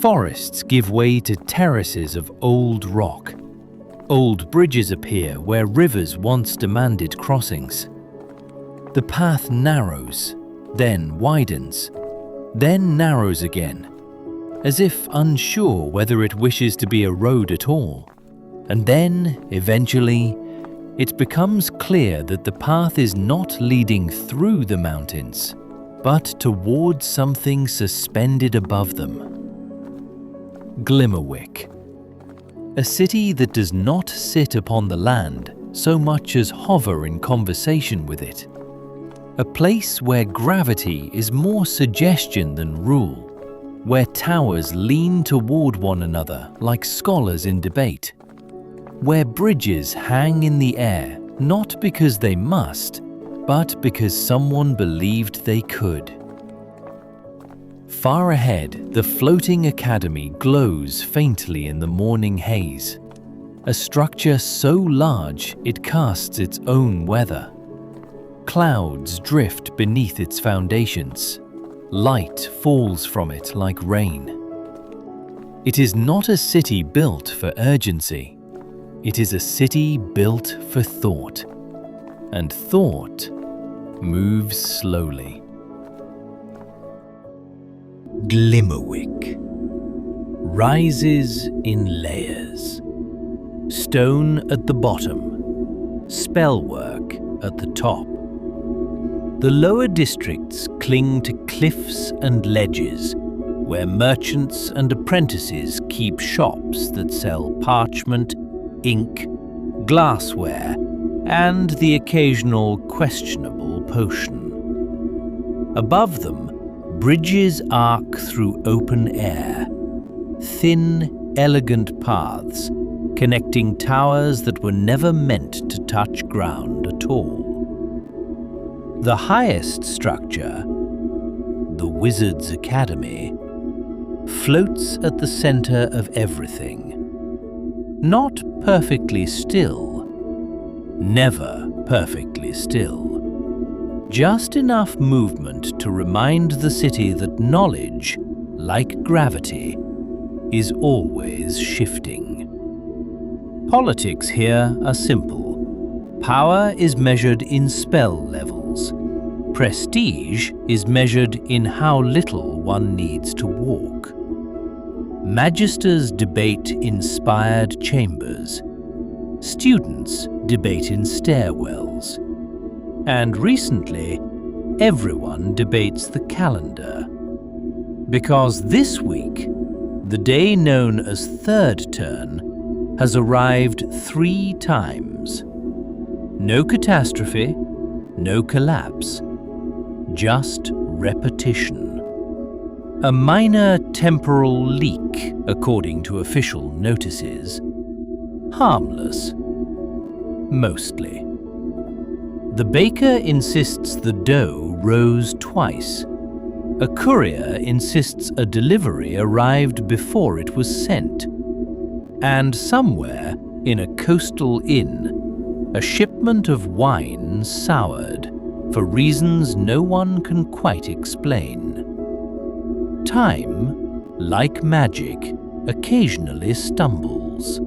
Forests give way to terraces of old rock. Old bridges appear where rivers once demanded crossings. The path narrows, then widens, then narrows again, as if unsure whether it wishes to be a road at all. And then, eventually, it becomes clear that the path is not leading through the mountains, but towards something suspended above them. Glimmerwick. A city that does not sit upon the land so much as hover in conversation with it. A place where gravity is more suggestion than rule, where towers lean toward one another like scholars in debate, where bridges hang in the air not because they must, but because someone believed they could. Far ahead, the floating academy glows faintly in the morning haze, a structure so large it casts its own weather. Clouds drift beneath its foundations. Light falls from it like rain. It is not a city built for urgency. It is a city built for thought. And thought moves slowly. Glimmerwick rises in layers. Stone at the bottom, spellwork at the top. The lower districts cling to cliffs and ledges, where merchants and apprentices keep shops that sell parchment, ink, glassware, and the occasional questionable potion. Above them, bridges arc through open air, thin, elegant paths connecting towers that were never meant to touch ground at all. The highest structure, the Wizard's Academy, floats at the center of everything. Not perfectly still, never perfectly still. Just enough movement to remind the city that knowledge, like gravity, is always shifting. Politics here are simple. Power is measured in spell levels. Prestige is measured in how little one needs to walk. Magisters debate inspired chambers. Students debate in stairwells. And recently, everyone debates the calendar. Because this week, the day known as Third Turn has arrived 3 times. No catastrophe, no collapse, just repetition. A minor temporal leak, according to official notices. Harmless. Mostly. The baker insists the dough rose twice. A courier insists a delivery arrived before it was sent. And somewhere, in a coastal inn, a shipment of wine soured for reasons no one can quite explain. Time, like magic, occasionally stumbles.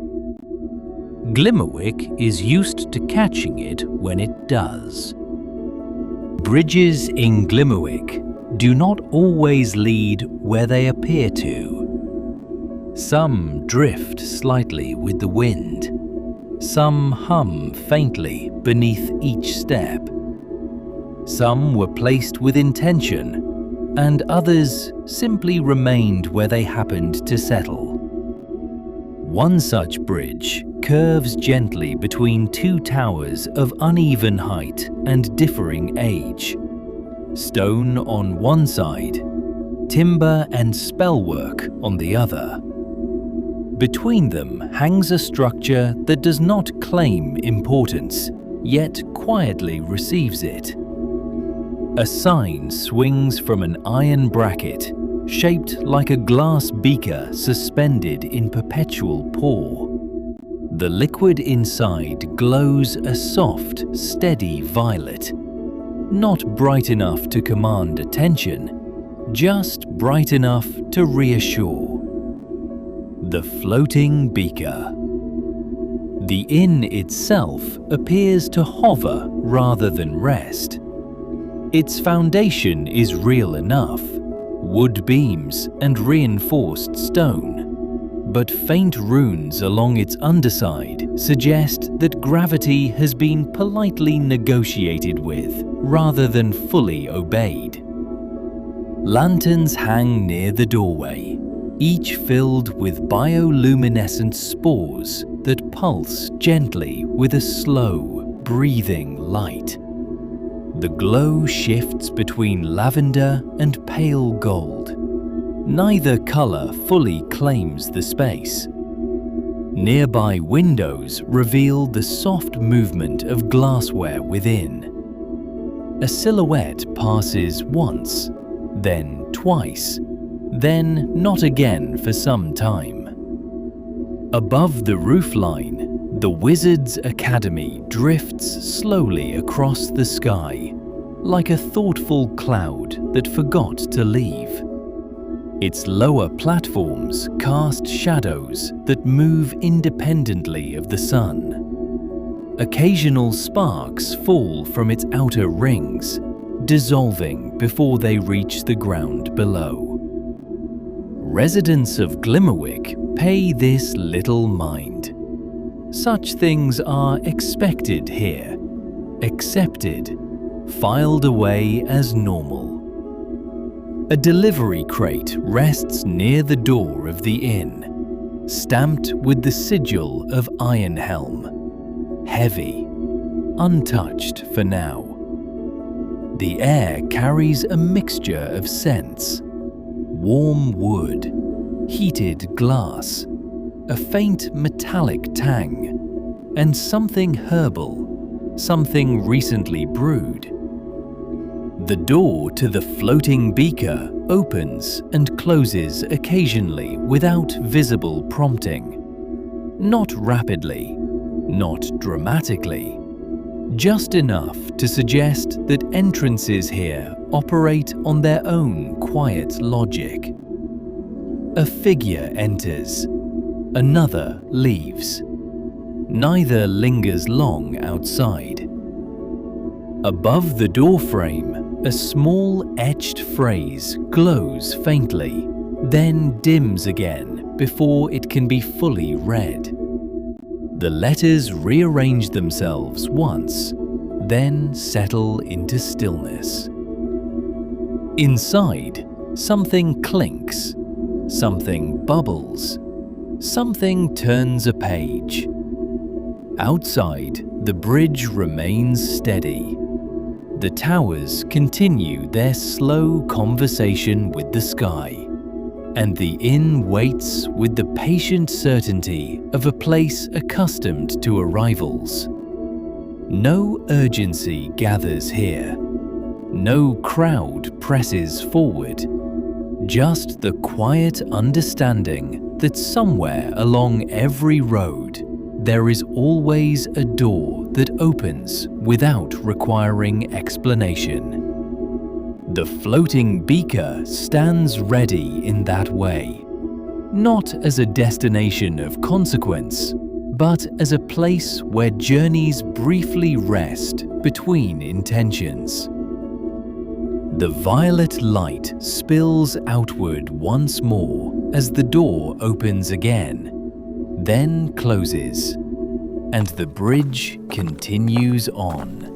Glimmerwick is used to catching it when it does. Bridges in Glimmerwick do not always lead where they appear to. Some drift slightly with the wind. Some hum faintly beneath each step. Some were placed with intention, and others simply remained where they happened to settle. One such bridge curves gently between 2 towers of uneven height and differing age. Stone on one side, timber and spellwork on the other. Between them hangs a structure that does not claim importance, yet quietly receives it. A sign swings from an iron bracket, shaped like a glass beaker suspended in perpetual pour. The liquid inside glows a soft, steady violet. Not bright enough to command attention, just bright enough to reassure. The Floating Beaker. The inn itself appears to hover rather than rest. Its foundation is real enough, wood beams and reinforced stone, but faint runes along its underside suggest that gravity has been politely negotiated with rather than fully obeyed. Lanterns hang near the doorway, each filled with bioluminescent spores that pulse gently with a slow, breathing light. The glow shifts between lavender and pale gold. Neither color fully claims the space. Nearby windows reveal the soft movement of glassware within. A silhouette passes once, then twice, then not again for some time. Above the roofline, the Wizard's Academy drifts slowly across the sky, like a thoughtful cloud that forgot to leave. Its lower platforms cast shadows that move independently of the sun. Occasional sparks fall from its outer rings, dissolving before they reach the ground below. Residents of Glimmerwick pay this little mind. Such things are expected here, accepted, filed away as normal. A delivery crate rests near the door of the inn, stamped with the sigil of Ironhelm, heavy, untouched for now. The air carries a mixture of scents: warm wood, heated glass, a faint metallic tang, and something herbal, something recently brewed. The door to the Floating Beaker opens and closes occasionally without visible prompting. Not rapidly, not dramatically, just enough to suggest that entrances here operate on their own quiet logic. A figure enters, another leaves. Neither lingers long outside. Above the doorframe, a small etched phrase glows faintly, then dims again before it can be fully read. The letters rearrange themselves once, then settle into stillness. Inside, something clinks, something bubbles, something turns a page. Outside, the bridge remains steady. The towers continue their slow conversation with the sky, and the inn waits with the patient certainty of a place accustomed to arrivals. No urgency gathers here. No crowd presses forward. Just the quiet understanding that somewhere along every road there is always a door that opens without requiring explanation. The Floating Beaker stands ready in that way, not as a destination of consequence, but as a place where journeys briefly rest between intentions. The violet light spills outward once more as the door opens again, then closes, and the bridge continues on.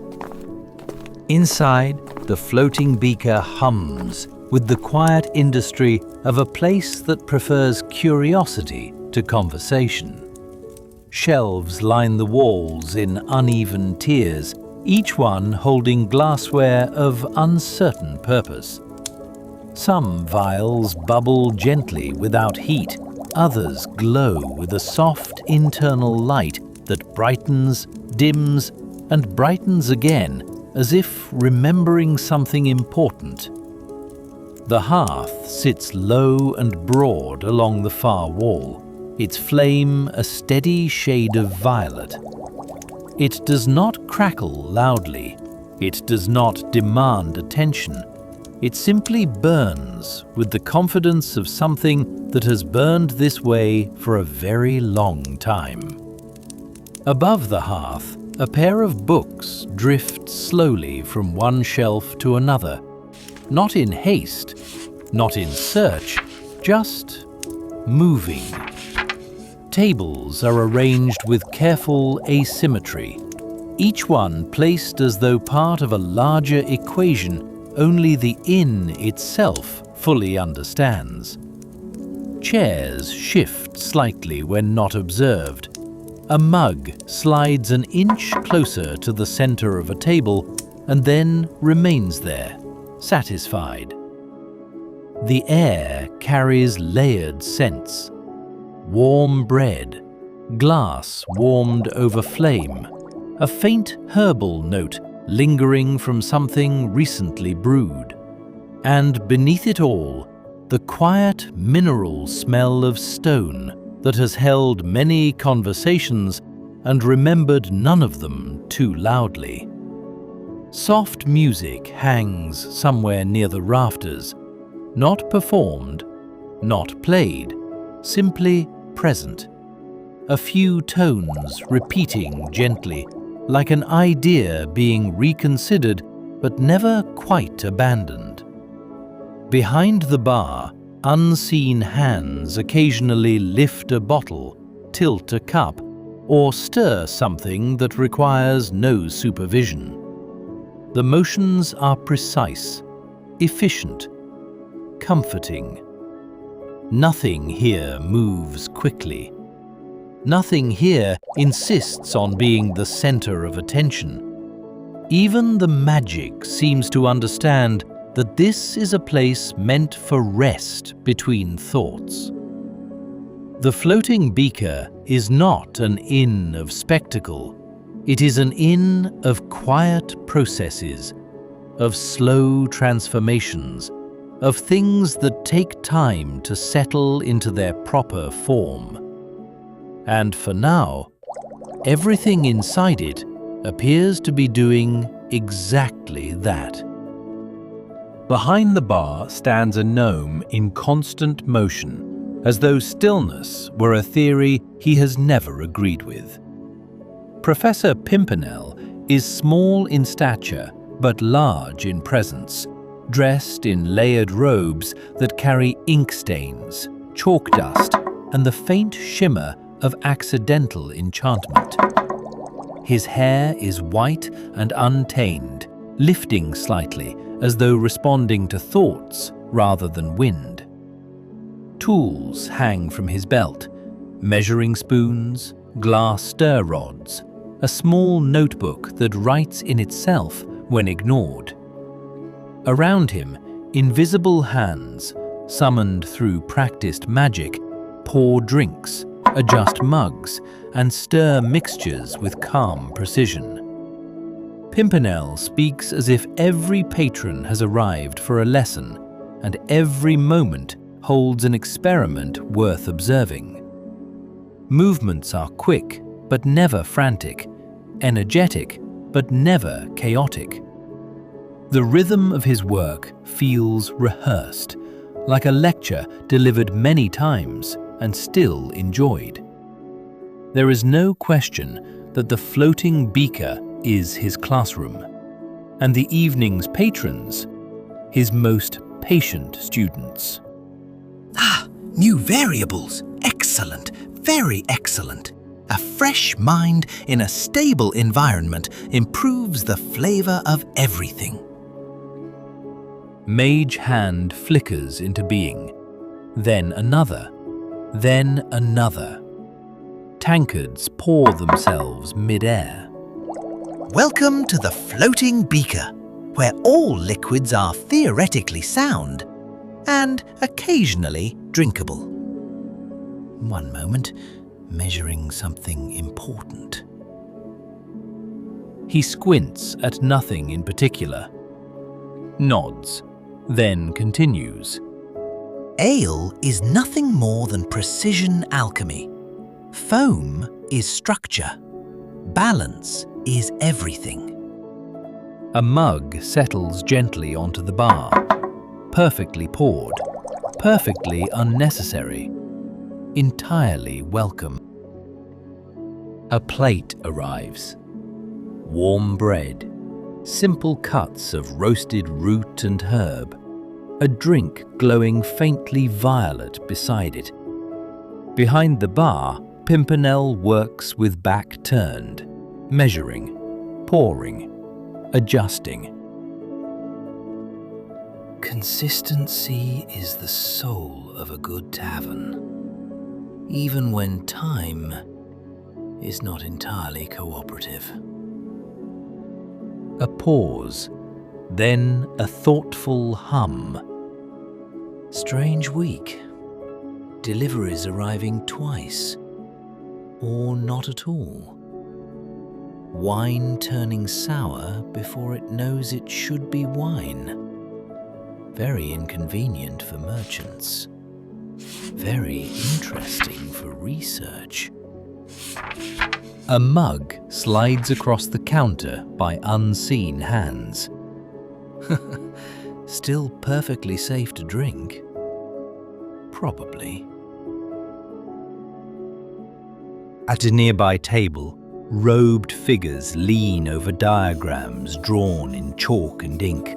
Inside, the Floating Beaker hums with the quiet industry of a place that prefers curiosity to conversation. Shelves line the walls in uneven tiers, each one holding glassware of uncertain purpose. Some vials bubble gently without heat, others glow with a soft internal light that brightens, dims, and brightens again, as if remembering something important. The hearth sits low and broad along the far wall, its flame a steady shade of violet. It does not crackle loudly, it does not demand attention, It simply burns with the confidence of something that has burned this way for a very long time. Above the hearth, a pair of books drift slowly from one shelf to another. Not in haste, not in search, just moving. Tables are arranged with careful asymmetry, each one placed as though part of a larger equation only the inn itself fully understands. Chairs shift slightly when not observed. A mug slides an inch closer to the center of a table and then remains there, satisfied. The air carries layered scents. Warm bread, glass warmed over flame, a faint herbal note lingering from something recently brewed. And beneath it all, the quiet mineral smell of stone that has held many conversations and remembered none of them too loudly. Soft music hangs somewhere near the rafters, not performed, not played, simply present. A few tones repeating gently, like an idea being reconsidered but never quite abandoned. Behind the bar, unseen hands occasionally lift a bottle, tilt a cup, or stir something that requires no supervision. The motions are precise, efficient, comforting. Nothing here moves quickly. Nothing here insists on being the center of attention. Even the magic seems to understand that this is a place meant for rest between thoughts. The Floating Beaker is not an inn of spectacle. It is an inn of quiet processes, of slow transformations, of things that take time to settle into their proper form. And for now, everything inside it appears to be doing exactly that. Behind the bar stands a gnome in constant motion, as though stillness were a theory he has never agreed with. Professor Pimpernel is small in stature but large in presence, dressed in layered robes that carry ink stains, chalk dust, and the faint shimmer of accidental enchantment. His hair is white and untamed, lifting slightly as though responding to thoughts rather than wind. Tools hang from his belt, measuring spoons, glass stir rods, a small notebook that writes in itself when ignored. Around him, invisible hands, summoned through practiced magic, pour drinks, adjust mugs, and stir mixtures with calm precision. Pimpernel speaks as if every patron has arrived for a lesson, and every moment holds an experiment worth observing. Movements are quick, but never frantic, energetic, but never chaotic. The rhythm of his work feels rehearsed, like a lecture delivered many times and still enjoyed. There is no question that the Floating Beaker is his classroom, and the evening's patrons, his most patient students. New variables. Excellent. Very excellent. A fresh mind in a stable environment improves the flavor of everything. Mage hand flickers into being, then another, then another. Tankards pour themselves mid-air. Welcome to the Floating Beaker, where all liquids are theoretically sound and occasionally drinkable. One moment, measuring something important. He squints at nothing in particular, nods, then continues. Ale is nothing more than precision alchemy. Foam is structure. Balance is everything. A mug settles gently onto the bar. perfectly poured, perfectly unnecessary, entirely welcome. A plate arrives. Warm bread, simple cuts of roasted root and herb, a drink glowing faintly violet beside it. Behind the bar, Pimpernel works with back turned, measuring, pouring, adjusting. Consistency is the soul of a good tavern, even when time is not entirely cooperative. A pause, then a thoughtful hum. Strange week. Deliveries arriving twice, or not at all. Wine turning sour before it knows it should be wine. Very inconvenient for merchants. Very interesting for research. A mug slides across the counter by unseen hands. Still perfectly safe to drink. Probably. At a nearby table, robed figures lean over diagrams drawn in chalk and ink.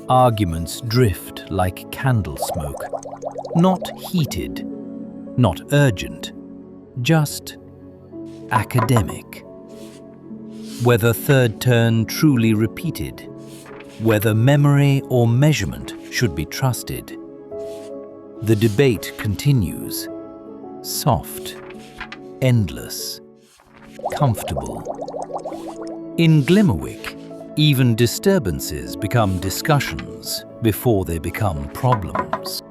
Arguments drift like candle smoke, not heated, not urgent, just academic. Whether third turn truly repeated, whether memory or measurement should be trusted. The debate continues, soft, endless, comfortable. In Glimmerwick, even disturbances become discussions before they become problems.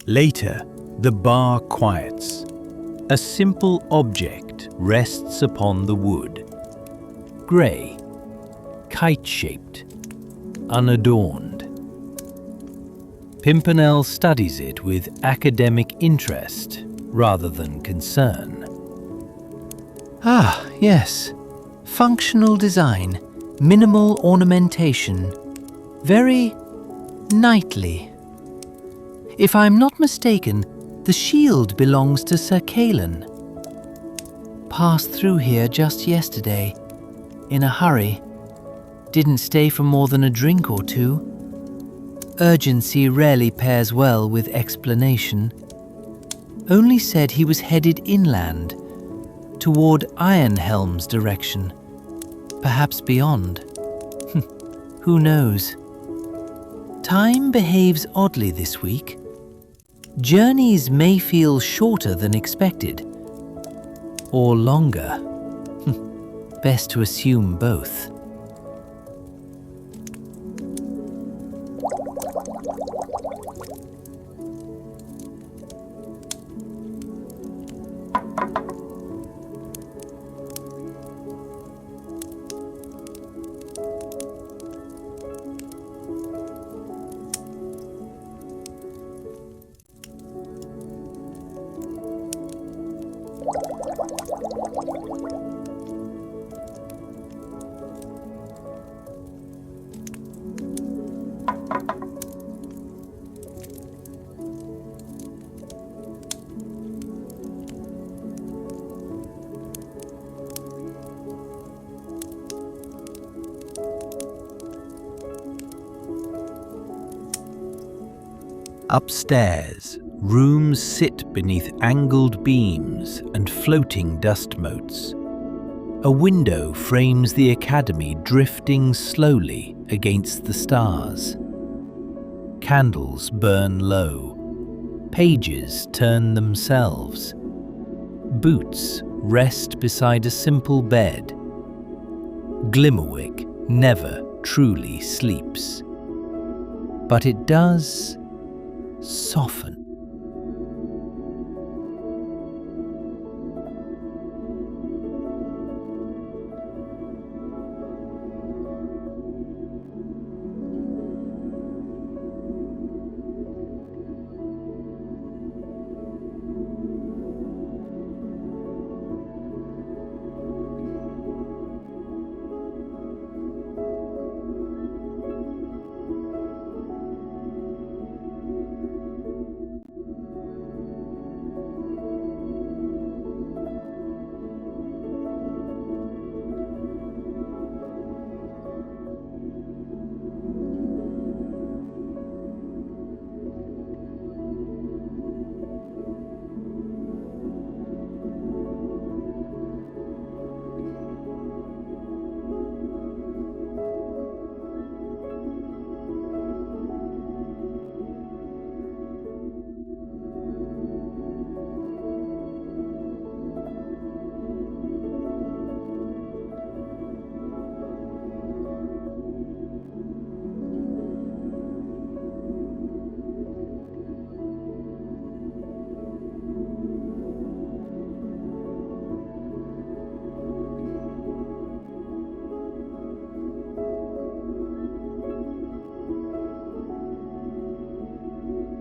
Later, the bar quiets. A simple object rests upon the wood. Grey, kite-shaped, unadorned. Pimpernel studies it with academic interest rather than concern. Ah, yes. Functional design, minimal ornamentation. Very knightly. If I'm not mistaken, the shield belongs to Sir Kalen. Passed through here just yesterday, in a hurry. Didn't stay for more than a drink or two. Urgency rarely pairs well with explanation. Only said he was headed inland, toward Ironhelm's direction. Perhaps beyond. Who knows? Time behaves oddly this week. Journeys may feel shorter than expected, or longer. Best to assume both. Upstairs, rooms sit beneath angled beams and floating dust motes. A window frames the academy drifting slowly against the stars. Candles burn low. Pages turn themselves. Boots rest beside a simple bed. Glimmerwick never truly sleeps. But it does soften.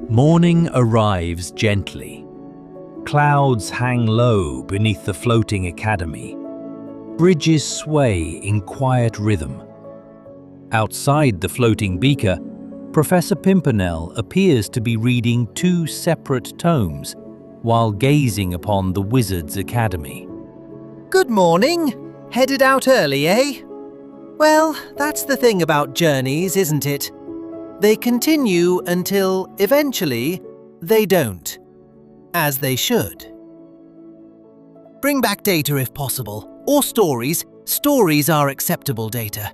Morning arrives gently. Clouds hang low beneath the floating academy. Bridges sway in quiet rhythm. Outside the Floating Beaker, Professor Pimpernel appears to be reading two separate tomes while gazing upon the Wizard's Academy. Good morning. Headed out early, eh? Well, that's the thing about journeys, isn't it? They continue until, eventually, they don't. As they should. Bring back data if possible, or stories. Stories are acceptable data.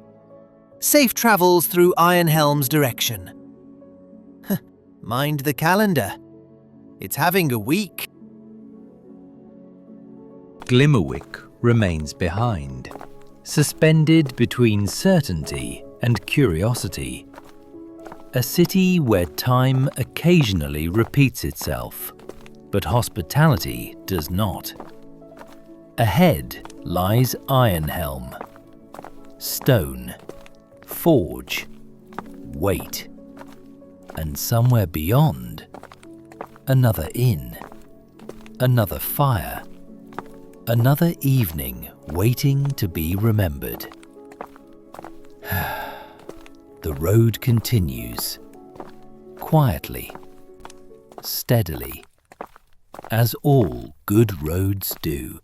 Safe travels through Ironhelm's direction. Mind the calendar. It's having a week. Glimmerwick remains behind, suspended between certainty and curiosity. A city where time occasionally repeats itself, but hospitality does not. Ahead lies Ironhelm. Stone, forge, wait. And somewhere beyond, another inn, another fire, another evening waiting to be remembered. The road continues, quietly, steadily, as all good roads do.